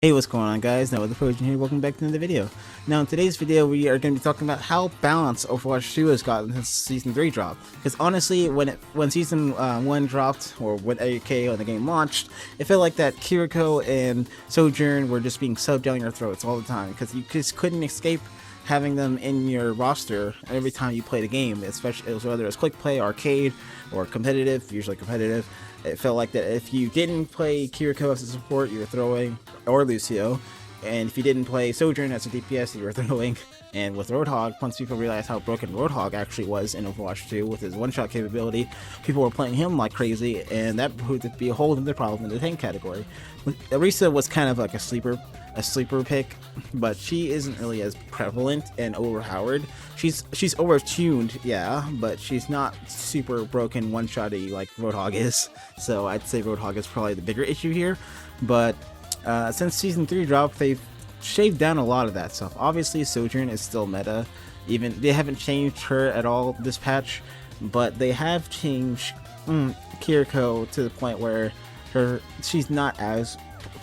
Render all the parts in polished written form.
Hey, what's going on, guys? Now with the Protogen here, welcome back to another video. Now in today's video we are going to be talking about how balanced Overwatch 2 has gotten since Season 3 dropped. Because honestly, when Season 1 dropped, or when when the game launched, it felt like that Kiriko and Sojourn were just being shoved down your throats all the time, because you just couldn't escape having them in your roster every time you played a game, especially whether it was quick play, arcade, or competitive, usually competitive. It felt like that if you didn't play Kiriko as a support, you were throwing, or Lucio, and if you didn't play Sojourn as a DPS, you were throwing. And with Roadhog, once people realized how broken Roadhog actually was in Overwatch 2 with his one-shot capability, people were playing him like crazy, and that proved to be a whole other problem in the tank category. Arisa was kind of like a sleeper pick, but she isn't really as prevalent and overpowered. She's overtuned, yeah, but she's not super broken one-shotty like Roadhog is. So I'd say Roadhog is probably the bigger issue here. But since Season 3 dropped, they've shaved down a lot of that stuff. Obviously, Sojourn is still meta. Even they haven't changed her at all this patch, but they have changed Kiriko to the point where she's not as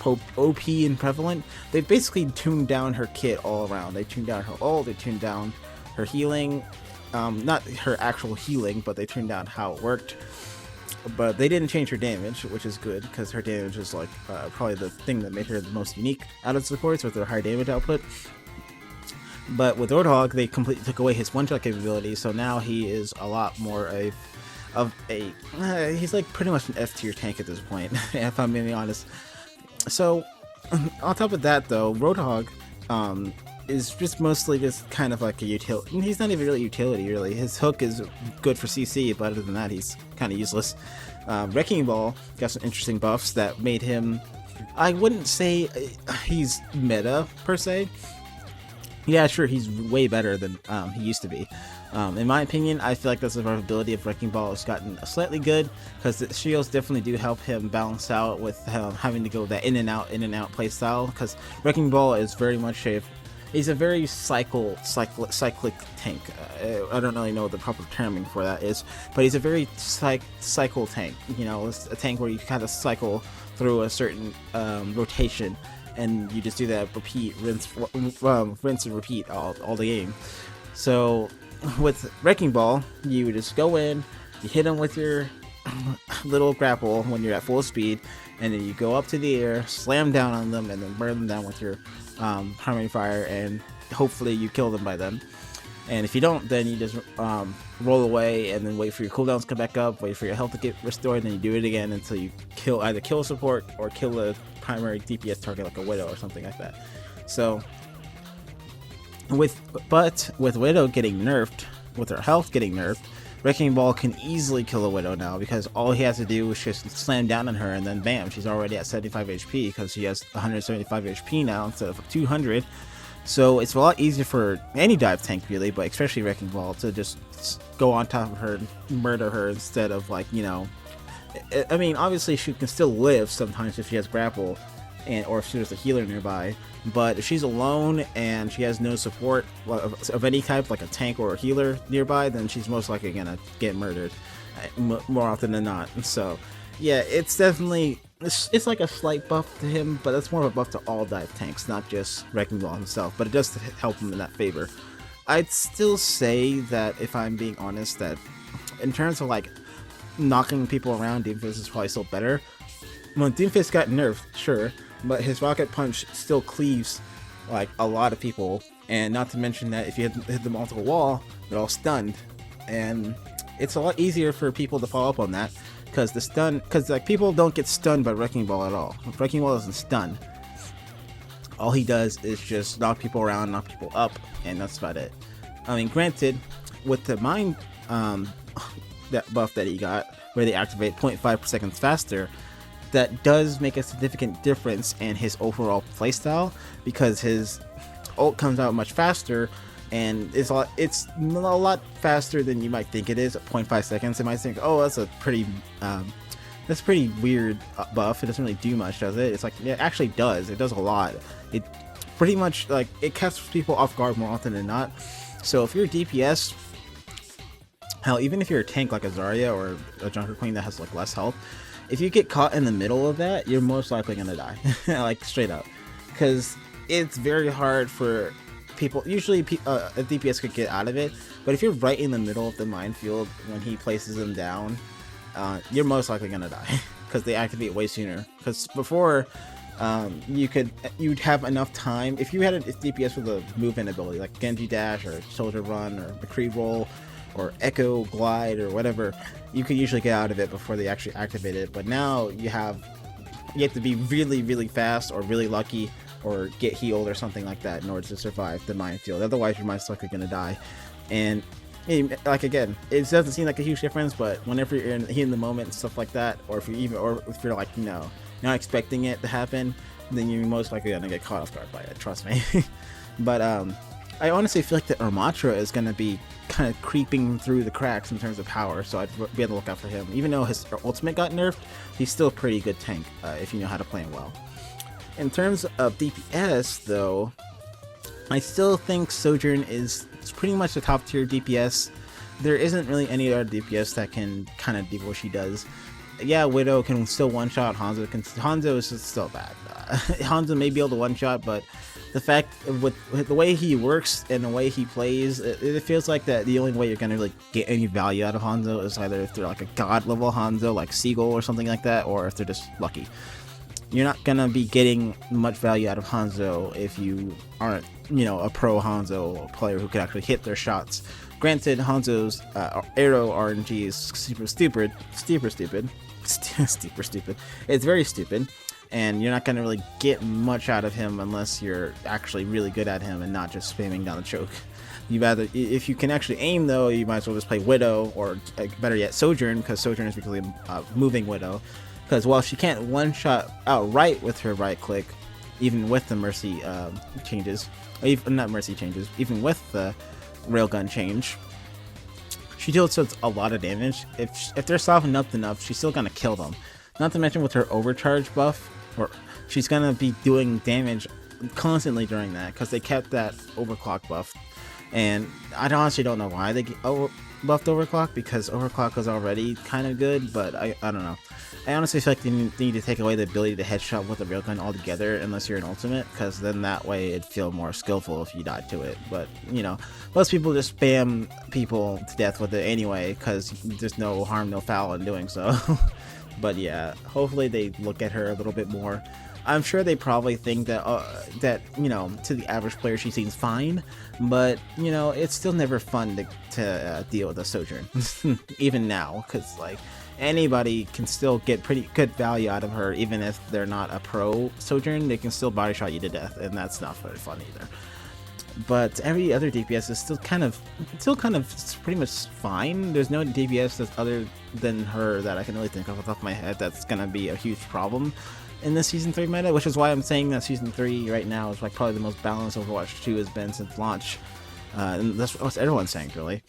OP and prevalent. They basically tuned down her kit all around. They tuned down her ult, they tuned down her healing, not her actual healing, but they tuned down how it worked. But they didn't change her damage, which is good, because her damage is like probably the thing that made her the most unique out of the supports, with her high damage output. But with Roadhog, they completely took away his one-shot capability, so now he is a lot more he's like pretty much an F-tier tank at this point, if I'm being honest. So, on top of that though, Roadhog is just mostly just kind of like a utility. He's not even really utility, really. His hook is good for CC, but other than that, he's kind of useless. Wrecking Ball got some interesting buffs that made him, I wouldn't say he's meta, per se. Yeah, sure, he's way better than he used to be. In my opinion, I feel like the survivability of Wrecking Ball has gotten slightly good, because the shields definitely do help him balance out with having to go that in and out playstyle, because Wrecking Ball is very much he's a very cyclic tank. I don't really know what the proper terming for that is, but he's a very cycle tank. You know, it's a tank where you kind of cycle through a certain rotation, and you just do that rinse and repeat all the game. So with Wrecking Ball, you just go in, you hit him with your little grapple when you're at full speed, and then you go up to the air, slam down on them, and then burn them down with your Harmony Fire, and hopefully you kill them by then. And if you don't, then you just roll away and then wait for your cooldowns to come back up, wait for your health to get restored, and then you do it again until you either kill a support or kill a primary DPS target like a Widow or something like that. So with Widow getting nerfed, with her health getting nerfed, Wrecking Ball can easily kill a Widow now, because all he has to do is just slam down on her, and then bam, she's already at 75 HP, because she has 175 HP now instead of 200. So it's a lot easier for any dive tank, really, but especially Wrecking Ball, to just go on top of her and murder her, instead of, like, you know, I mean, obviously she can still live sometimes if she has grapple, or if there's a healer nearby. But if she's alone and she has no support of any type, like a tank or a healer nearby, then she's most likely gonna get murdered more often than not. So yeah, it's definitely, it's like a slight buff to him, but it's more of a buff to all dive tanks, not just Wrecking Ball himself, but it does help him in that favor. I'd still say that, if I'm being honest, that in terms of like knocking people around, Doomfist is probably still better. When Doomfist got nerfed, sure, but his Rocket Punch still cleaves like a lot of people, and not to mention that if you hit them onto a wall, they're all stunned, and it's a lot easier for people to follow up on that, because like people don't get stunned by Wrecking Ball at all. Wrecking Ball doesn't stun. All he does is just knock people around, knock people up, and that's about it. I mean, granted, with the Mind that buff that he got, where they activate 0.5 per second faster, that does make a significant difference in his overall playstyle, because his ult comes out much faster, and it's a lot faster than you might think it is at 0.5 seconds. You might think, oh, that's a pretty weird buff. It doesn't really do much, does it? It's like, yeah, it actually does. It does a lot. It pretty much, like, it catches people off guard more often than not. So if you're a DPS, hell, even if you're a tank like a Zarya or a Junker Queen that has like less health, if you get caught in the middle of that, you're most likely gonna die, like straight up. because it's very hard for people. Usually a DPS could get out of it, but if you're right in the middle of the minefield when he places them down, you're most likely gonna die because they activate way sooner. Because before, you'd have enough time if you had a DPS with a movement ability like Genji Dash or Soldier Run or McCree Roll or Echo Glide or whatever, you could usually get out of it before they actually activate it. But now you have to be really fast or really lucky or get healed or something like that in order to survive the minefield. Otherwise, you're most likely gonna die. And like again, it doesn't seem like a huge difference, but whenever you're in the moment and stuff like that, or if you're like not expecting it to happen, then you're most likely gonna get caught off guard by it. Trust me. But I honestly feel like that Armatra is gonna be kind of creeping through the cracks in terms of power, so I'd be on the lookout for him. Even though his ultimate got nerfed, he's still a pretty good tank if you know how to play him well. In terms of DPS, though, I still think Sojourn is pretty much the top tier DPS. There isn't really any other DPS that can kind of do what she does. Yeah, Widow can still one-shot, Hanzo is just still bad. Hanzo may be able to one-shot, but the fact with the way he works and the way he plays, it feels like that the only way you're gonna really get any value out of Hanzo is either if they're like a god level Hanzo like Seagull or something like that, or if they're just lucky. You're not gonna be getting much value out of Hanzo if you aren't, a pro Hanzo player who can actually hit their shots. Granted, Hanzo's arrow RNG is super stupid. It's very stupid, and you're not gonna really get much out of him unless you're actually really good at him and not just spamming down the choke. If you can actually aim though, you might as well just play Widow, or better yet, Sojourn, because Sojourn is basically a moving Widow. Because while she can't one-shot outright with her right click, even with the Mercy changes, even with the Railgun change, she deals a lot of damage. If they're softened up enough, she's still gonna kill them. Not to mention with her overcharge buff, she's gonna be doing damage constantly during that, because they kept that overclock buff. And I honestly don't know why they buffed overclock, because overclock was already kind of good, but I don't know. I honestly feel like they need to take away the ability to headshot with a railgun altogether, unless you're an ultimate, because then that way it'd feel more skillful if you died to it. But most people just spam people to death with it anyway, because there's no harm, no foul in doing so. But yeah, hopefully they look at her a little bit more. I'm sure they probably think that to the average player she seems fine, but it's still never fun to deal with a Sojourn, even now, because like anybody can still get pretty good value out of her, even if they're not a pro Sojourn. They can still body shot you to death, and that's not very fun either. But every other DPS is still kind of pretty much fine. There's no DPS that's other than her that I can really think of off the top of my head that's gonna be a huge problem in the Season 3 meta, which is why I'm saying that Season 3 right now is like probably the most balanced Overwatch 2 has been since launch. And that's what everyone's saying, really.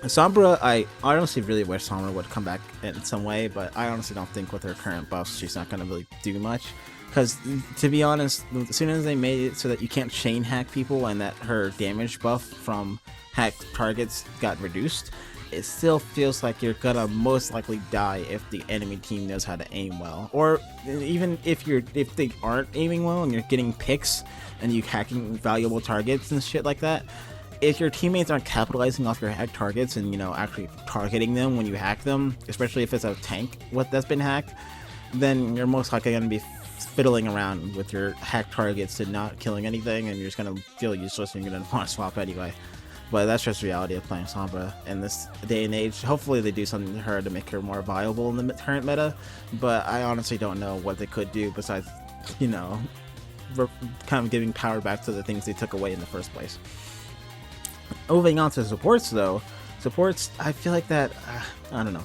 Sombra, I honestly really wish Sombra would come back in some way, but I honestly don't think with her current buffs she's not going to really do much. Because, to be honest, as soon as they made it so that you can't chain hack people and that her damage buff from hacked targets got reduced, it still feels like you're gonna most likely die if the enemy team knows how to aim well. Or even if they aren't aiming well and you're getting picks and you hacking valuable targets and shit like that, if your teammates aren't capitalizing off your hacked targets and actually targeting them when you hack them, especially if it's a tank that's been hacked, then you're most likely gonna be fiddling around with your hacked targets and not killing anything, and you're just gonna feel useless and you're gonna want to swap anyway. But that's just reality of playing Sombra in this day and age. Hopefully they do something to her to make her more viable in the current meta, but I honestly don't know what they could do besides, kind of giving power back to the things they took away in the first place. Moving on to supports, though. Supports, I feel like that, I don't know.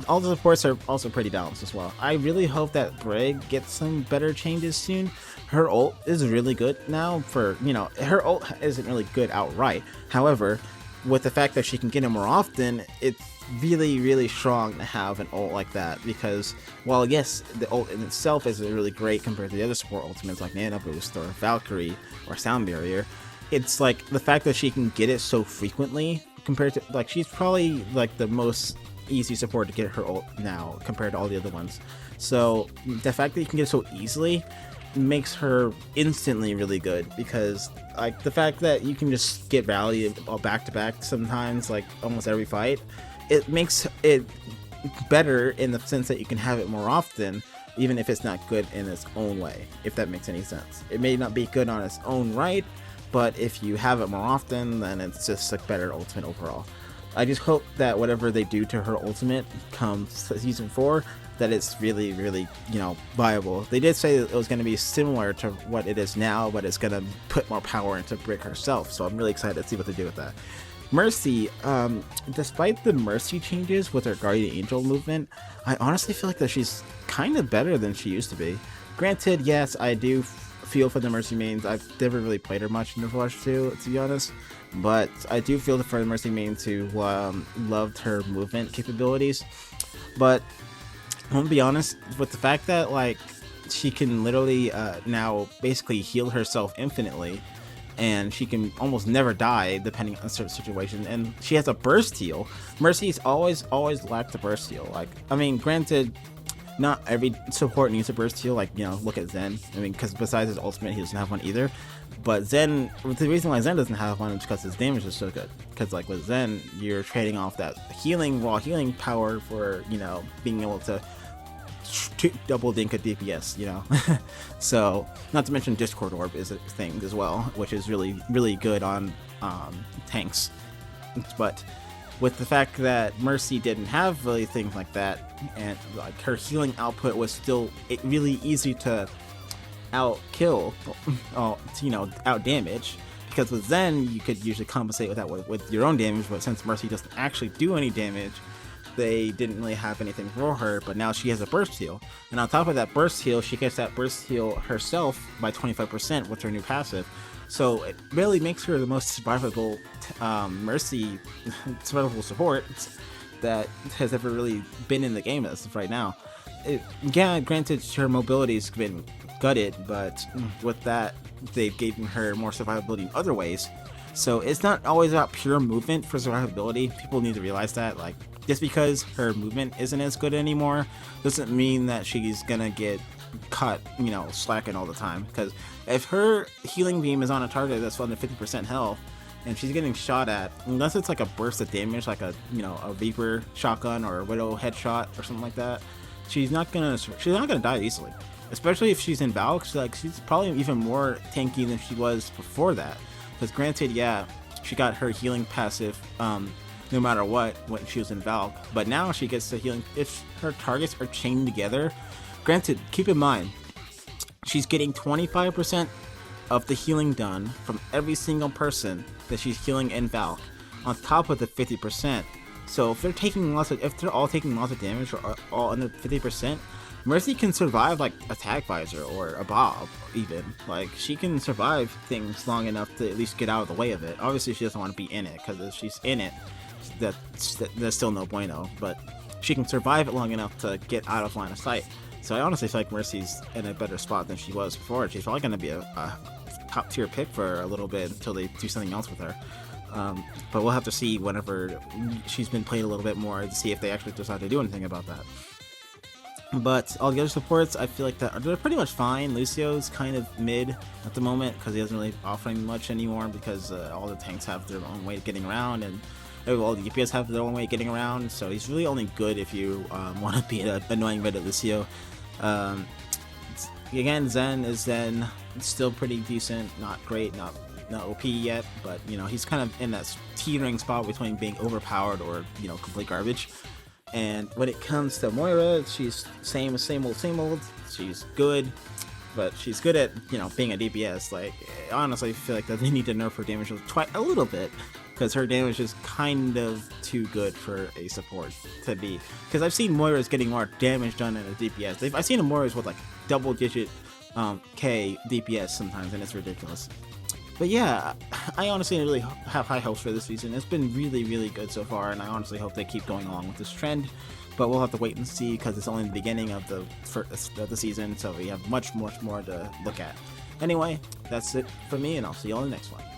All the supports are also pretty balanced as well. I really hope that Brig gets some better changes soon. Her ult is really good now her ult isn't really good outright. However, with the fact that she can get it more often, it's really, really strong to have an ult like that, because while yes, the ult in itself isn't really great compared to the other support ultimates like Nano Boost or Valkyrie or Sound Barrier, it's like the fact that she can get it so frequently compared to, like, she's probably like the most easy support to get her ult now compared to all the other ones. So the fact that you can get it so easily makes her instantly really good, because like the fact that you can just get Rally back to back sometimes, like almost every fight, it makes it better in the sense that you can have it more often, even if it's not good in its own way, if that makes any sense. It may not be good on its own right, but if you have it more often, then it's just a better ultimate overall. I just hope that whatever they do to her ultimate comes season 4, that it's really, really, viable. They did say that it was going to be similar to what it is now, but it's going to put more power into Brick herself, so I'm really excited to see what they do with that. Mercy, despite the Mercy changes with her Guardian Angel movement, I honestly feel like that she's kind of better than she used to be. Granted, yes, I do feel for the Mercy mains. I've never really played her much in Overwatch 2, to be honest, but I do feel for the Mercy mains who loved her movement capabilities. But I'm gonna be honest, with the fact that like she can literally now basically heal herself infinitely, and she can almost never die depending on certain situations, and she has a burst heal. Mercy's always lacked a burst heal. Like, I mean, granted, not every support needs a burst heal, like, look at Zen. I mean, because besides his ultimate, he doesn't have one either. But Zen, the reason why Zen doesn't have one is because his damage is so good. Because like with Zen, you're trading off that raw healing power for, being able to double dink a DPS, So, not to mention Discord Orb is a thing as well, which is really, really good on tanks. But with the fact that Mercy didn't have really things like that, and like her healing output was still really easy to out kill, out damage, because with Zen you could usually compensate with that with your own damage, but since Mercy doesn't actually do any damage, they didn't really have anything for her. But now she has a burst heal, and on top of that burst heal, she gets that burst heal herself by 25% with her new passive. So it really makes her the most survivable Mercy survivable support that has ever really been in the game as of right now. Granted, her mobility's been gutted, but with that, they've given her more survivability in other ways. So it's not always about pure movement for survivability. People need to realize that. Like, just because her movement isn't as good anymore doesn't mean that she's gonna get caught, slacking all the time. Because if her healing beam is on a target that's under 50% health, and she's getting shot at, unless it's like a burst of damage, like a Reaper shotgun or a Widow headshot or something like that, she's not gonna die easily. Especially if she's in Valk, she's probably even more tanky than she was before that. Because granted, yeah, she got her healing passive no matter what when she was in Valk, but now she gets the healing if her targets are chained together. Granted, keep in mind, she's getting 25% of the healing done from every single person that she's healing in Valk, on top of the 50%. So if they're all taking lots of damage or all under 50%, Mercy can survive like Attack Visor or a Bob even. Like, she can survive things long enough to at least get out of the way of it. Obviously, she doesn't want to be in it, because if she's in it, that's still no bueno. But she can survive it long enough to get out of line of sight. So I honestly feel like Mercy's in a better spot than she was before. She's probably going to be a top tier pick for a little bit until they do something else with her. But we'll have to see whenever she's been played a little bit more to see if they actually decide to do anything about that. But all the other supports, I feel like they're pretty much fine. Lucio's kind of mid at the moment because he doesn't really offer much anymore, because all the tanks have their own way of getting around, and all the DPS have their own way of getting around. So he's really only good if you want to be an annoying Reddit Lucio. Again, Zen is Zen. It's still pretty decent, not great, not OP yet, but he's kind of in that teetering spot between being overpowered or complete garbage. And when it comes to Moira, she's same old. She's good, but she's good at being a DPS. Like, honestly, I feel like they need to nerf her damage a little bit, because her damage is kind of too good for a support to be. Because I've seen Moira's getting more damage done in a DPS. I've seen Moira's with like double-digit K DPS sometimes, and it's ridiculous. But yeah, I honestly really have high hopes for this season. It's been really, really good so far, and I honestly hope they keep going along with this trend. But we'll have to wait and see, because it's only the beginning of the season, so we have much more to look at. Anyway, that's it for me, and I'll see you on the next one.